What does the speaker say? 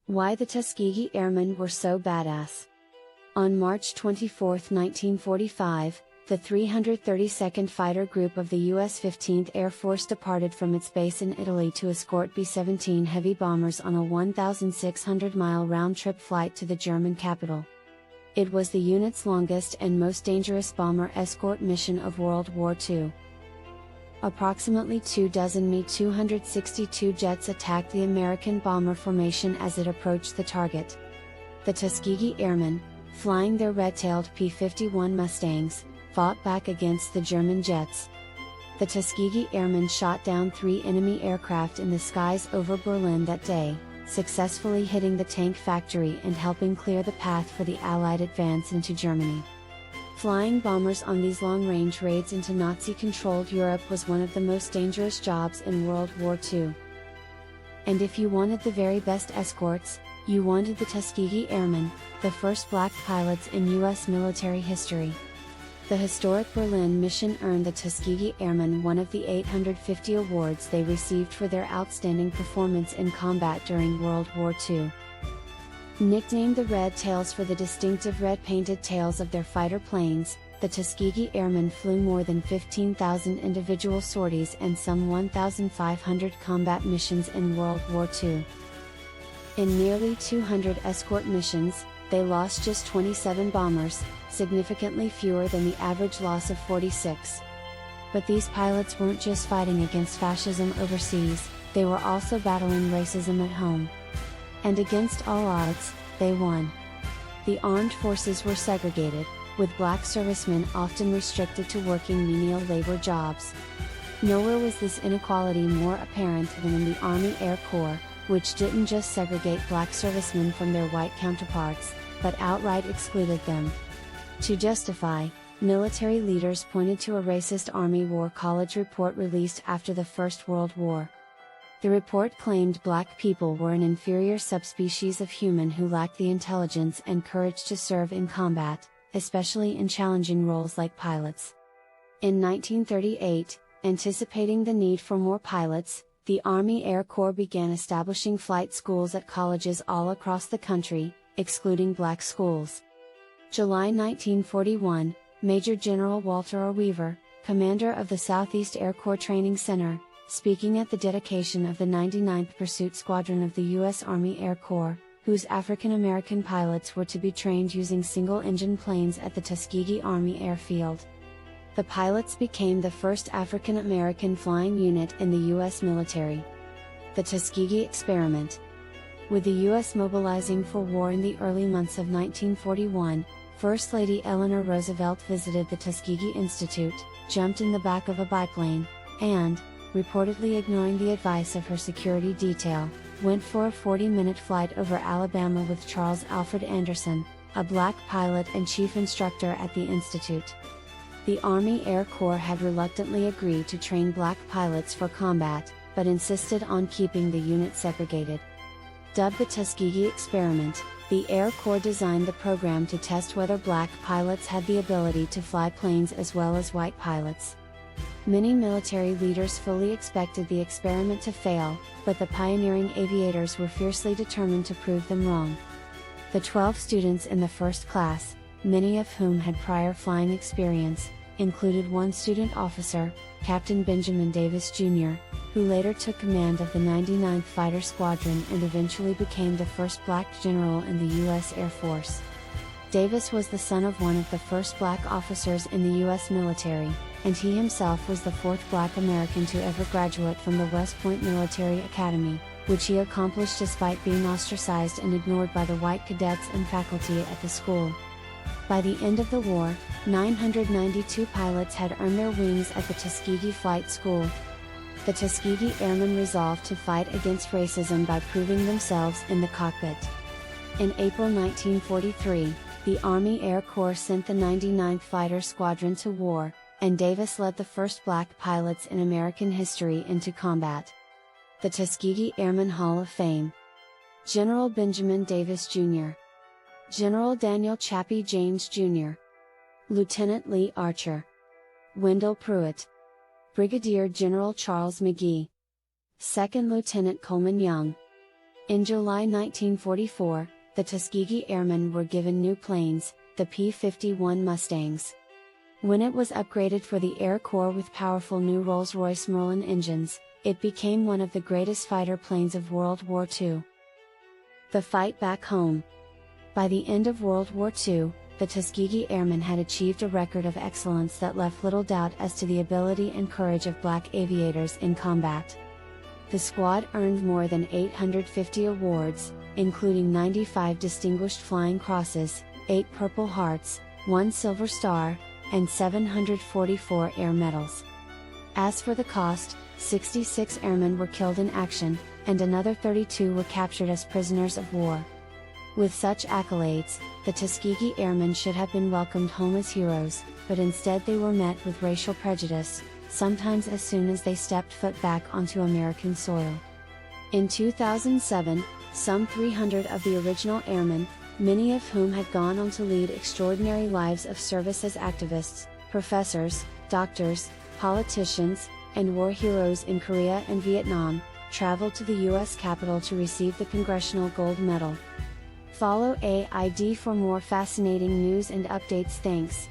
Why the Tuskegee Airmen were so badass. On March 24, 1945, the 332nd Fighter Group of the U.S. 15th Air Force departed from its base in Italy to escort B-17 heavy bombers on a 1,600-mile round-trip flight to the German capital. It was the unit's longest and most dangerous bomber escort mission of World War II. Approximately 24 Me-262 jets attacked the American bomber formation as it approached the target. The Tuskegee Airmen, flying their red-tailed P-51 Mustangs, fought back against the German jets. The Tuskegee Airmen shot down 3 enemy aircraft in the skies over Berlin that day, successfully hitting the tank factory and helping clear the path for the Allied advance into Germany. Flying bombers on these long-range raids into Nazi-controlled Europe was one of the most dangerous jobs in World War II. And if you wanted the very best escorts, you wanted the Tuskegee Airmen, the first black pilots in U.S. military history. The historic Berlin mission earned the Tuskegee Airmen one of the 850 awards they received for their outstanding performance in combat during World War II. Nicknamed the Red Tails for the distinctive red-painted tails of their fighter planes, the Tuskegee Airmen flew more than 15,000 individual sorties and some 1,500 combat missions in World War II. In nearly 200 escort missions, they lost just 27 bombers, significantly fewer than the average loss of 46. But these pilots weren't just fighting against fascism overseas, they were also battling racism at home. And against all odds, they won. The armed forces were segregated, with black servicemen often restricted to working menial labor jobs. Nowhere was this inequality more apparent than in the Army Air Corps, which didn't just segregate black servicemen from their white counterparts, but outright excluded them. To justify, military leaders pointed to a racist Army War College report released after the First World War. The report claimed black people were an inferior subspecies of human who lacked the intelligence and courage to serve in combat, especially in challenging roles like pilots. In 1938, anticipating the need for more pilots, the Army Air Corps began establishing flight schools at colleges all across the country, excluding black schools. July 1941, Major General Walter R. Weaver, commander of the Southeast Air Corps Training Center, speaking at the dedication of the 99th Pursuit Squadron of the U.S. Army Air Corps, whose African American pilots were to be trained using single-engine planes at the Tuskegee Army Airfield. The pilots became the first African American flying unit in the U.S. military. The Tuskegee Experiment. With the U.S. mobilizing for war in the early months of 1941, First Lady Eleanor Roosevelt visited the Tuskegee Institute, jumped in the back of a biplane, and, reportedly ignoring the advice of her security detail, went for a 40-minute flight over Alabama with Charles Alfred Anderson, a black pilot and chief instructor at the institute. The Army Air Corps had reluctantly agreed to train black pilots for combat, but insisted on keeping the unit segregated. Dubbed the Tuskegee Experiment, the Air Corps designed the program to test whether black pilots had the ability to fly planes as well as white pilots. Many military leaders fully expected the experiment to fail, but the pioneering aviators were fiercely determined to prove them wrong. The 12 students in the first class, many of whom had prior flying experience, included one student officer, Captain Benjamin Davis Jr., who later took command of the 99th Fighter Squadron and eventually became the first black general in the U.S. Air Force. Davis was the son of one of the first black officers in the U.S. military, and he himself was the fourth black American to ever graduate from the West Point Military Academy, which he accomplished despite being ostracized and ignored by the white cadets and faculty at the school. By the end of the war, 992 pilots had earned their wings at the Tuskegee Flight School. The Tuskegee Airmen resolved to fight against racism by proving themselves in the cockpit. In April 1943, the Army Air Corps sent the 99th Fighter Squadron to war, and Davis led the first black pilots in American history into combat. The Tuskegee Airmen Hall of Fame. General Benjamin Davis Jr. General Daniel Chappie James Jr. Lieutenant Lee Archer. Wendell Pruitt. Brigadier General Charles McGee. Second Lieutenant Coleman Young. In July 1944, the Tuskegee Airmen were given new planes, the P-51 Mustangs. When it was upgraded for the Air Corps with powerful new Rolls-Royce Merlin engines, it became one of the greatest fighter planes of World War II. The fight back home. By the end of World War II, the Tuskegee Airmen had achieved a record of excellence that left little doubt as to the ability and courage of black aviators in combat. The squad earned more than 850 awards, including 95 Distinguished Flying Crosses, 8 Purple Hearts, 1 Silver Star, and 744 air medals. As for the cost, 66 airmen were killed in action, and another 32 were captured as prisoners of war. With such accolades, the Tuskegee Airmen should have been welcomed home as heroes, but instead they were met with racial prejudice, sometimes as soon as they stepped foot back onto American soil. In 2007, some 300 of the original airmen, many of whom had gone on to lead extraordinary lives of service as activists, professors, doctors, politicians, and war heroes in Korea and Vietnam, traveled to the U.S. Capitol to receive the Congressional Gold Medal. Follow AID for more fascinating news and updates. Thanks.